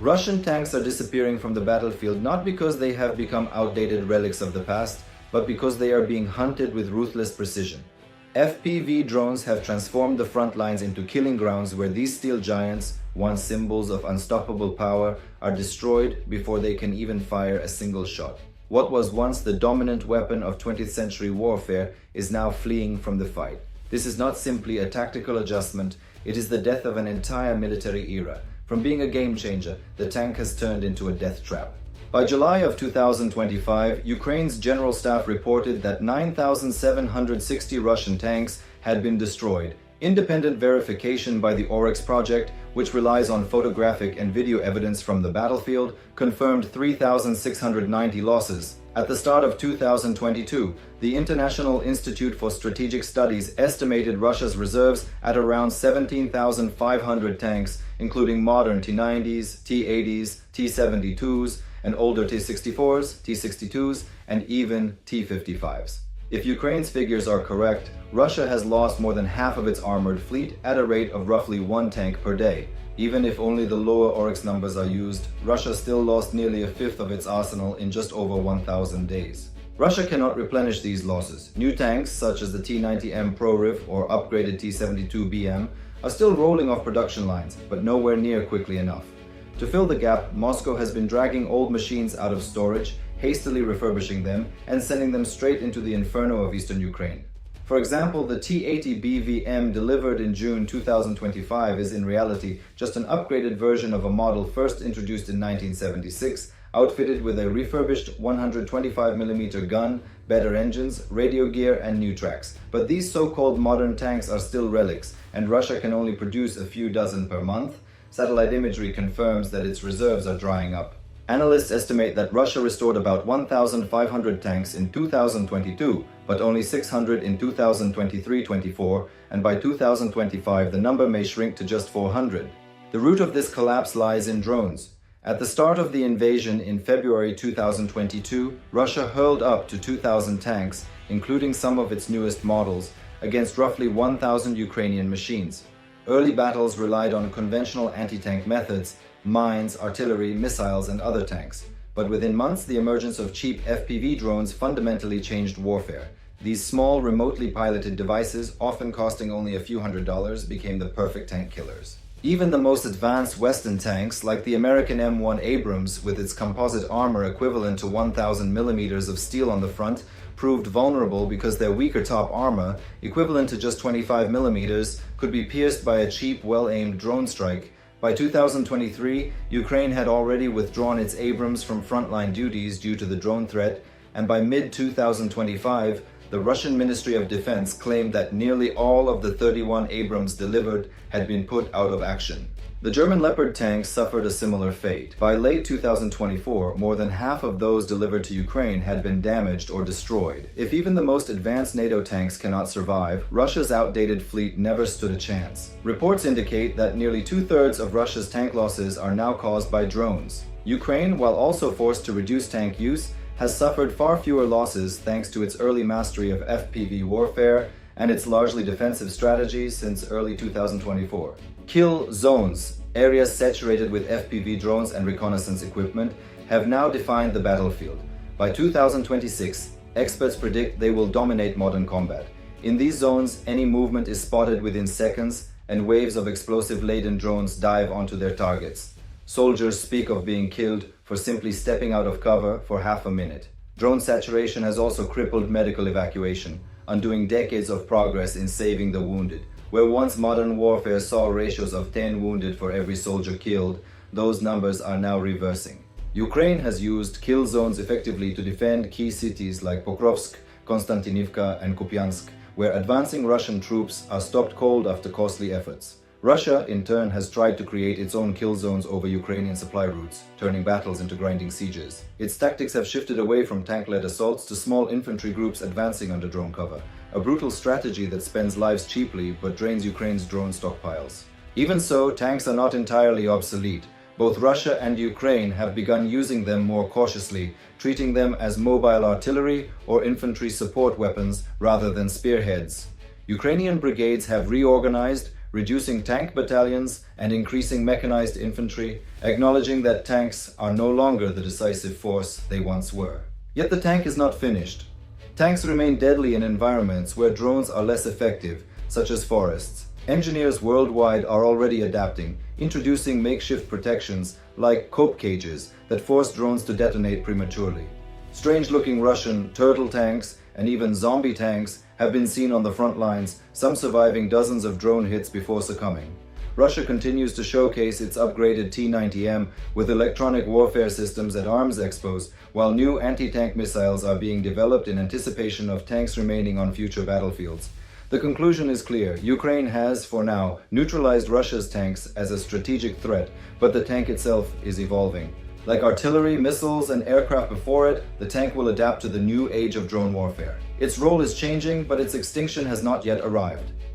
Russian tanks are disappearing from the battlefield not because they have become outdated relics of the past, but because they are being hunted with ruthless precision. FPV drones have transformed the front lines into killing grounds where these steel giants, once symbols of unstoppable power, are destroyed before they can even fire a single shot. What was once the dominant weapon of 20th century warfare is now fleeing from the fight. This is not simply a tactical adjustment, it is the death of an entire military era. From being a game changer, the tank has turned into a death trap. By July of 2025, Ukraine's General Staff reported that 9,760 Russian tanks had been destroyed. Independent verification by the Oryx project, which relies on photographic and video evidence from the battlefield, confirmed 3,690 losses. At the start of 2022, the International Institute for Strategic Studies estimated Russia's reserves at around 17,500 tanks, including modern T-90s, T-80s, T-72s, and older T-64s, T-62s, and even T-55s. If Ukraine's figures are correct, Russia has lost more than half of its armored fleet at a rate of roughly one tank per day. Even if only the lower Oryx numbers are used, Russia still lost nearly a fifth of its arsenal in just over 1,000 days. Russia cannot replenish these losses. New tanks, such as the T-90M ProRiv or upgraded T-72BM, are still rolling off production lines, but nowhere near quickly enough. To fill the gap, Moscow has been dragging old machines out of storage, hastily refurbishing them, and sending them straight into the inferno of eastern Ukraine. For example, the T-80BVM delivered in June 2025 is in reality just an upgraded version of a model first introduced in 1976, outfitted with a refurbished 125mm gun, better engines, radio gear, and new tracks. But these so-called modern tanks are still relics, and Russia can only produce a few dozen per month. Satellite imagery confirms that its reserves are drying up. Analysts estimate that Russia restored about 1,500 tanks in 2022, but only 600 in 2023-24, and by 2025 the number may shrink to just 400. The root of this collapse lies in drones. At the start of the invasion in February 2022, Russia hurled up to 2,000 tanks, including some of its newest models, against roughly 1,000 Ukrainian machines. Early battles relied on conventional anti-tank methods, mines, artillery, missiles, and other tanks. But within months, the emergence of cheap FPV drones fundamentally changed warfare. These small, remotely piloted devices, often costing only a few $100s, became the perfect tank killers. Even the most advanced Western tanks, like the American M1 Abrams with its composite armor equivalent to 1,000 millimeters of steel on the front, proved vulnerable because their weaker top armor, equivalent to just 25 millimeters, could be pierced by a cheap, well-aimed drone strike. By 2023, Ukraine had already withdrawn its Abrams from frontline duties due to the drone threat, and by mid-2025, the Russian Ministry of Defense claimed that nearly all of the 31 Abrams delivered had been put out of action. The German Leopard tanks suffered a similar fate. By late 2024, more than half of those delivered to Ukraine had been damaged or destroyed. If even the most advanced NATO tanks cannot survive, Russia's outdated fleet never stood a chance. Reports indicate that nearly two-thirds of Russia's tank losses are now caused by drones. Ukraine, while also forced to reduce tank use, has suffered far fewer losses thanks to its early mastery of FPV warfare and its largely defensive strategies since early 2024. Kill zones, areas saturated with FPV drones and reconnaissance equipment, have now defined the battlefield. By 2026, experts predict they will dominate modern combat. In these zones, any movement is spotted within seconds, and waves of explosive-laden drones dive onto their targets. Soldiers speak of being killed for simply stepping out of cover for half a minute. Drone saturation has also crippled medical evacuation, undoing decades of progress in saving the wounded. Where once modern warfare saw ratios of 10 wounded for every soldier killed, those numbers are now reversing. Ukraine has used kill zones effectively to defend key cities like Pokrovsk, Konstantinivka, and Kupiansk, where advancing Russian troops are stopped cold after costly efforts. Russia, in turn, has tried to create its own kill zones over Ukrainian supply routes, turning battles into grinding sieges. Its tactics have shifted away from tank-led assaults to small infantry groups advancing under drone cover, a brutal strategy that spends lives cheaply but drains Ukraine's drone stockpiles. Even so, tanks are not entirely obsolete. Both Russia and Ukraine have begun using them more cautiously, treating them as mobile artillery or infantry support weapons rather than spearheads. Ukrainian brigades have reorganized, reducing tank battalions and increasing mechanized infantry, acknowledging that tanks are no longer the decisive force they once were. Yet the tank is not finished. Tanks remain deadly in environments where drones are less effective, such as forests. Engineers worldwide are already adapting, introducing makeshift protections like cope cages that force drones to detonate prematurely. Strange-looking Russian turtle tanks and even zombie tanks have been seen on the front lines, some surviving dozens of drone hits before succumbing. Russia continues to showcase its upgraded T-90M with electronic warfare systems at arms expos, while new anti-tank missiles are being developed in anticipation of tanks remaining on future battlefields. The conclusion is clear. Ukraine has, for now, neutralized Russia's tanks as a strategic threat, but the tank itself is evolving. Like artillery, missiles, and aircraft before it, the tank will adapt to the new age of drone warfare. Its role is changing, but its extinction has not yet arrived.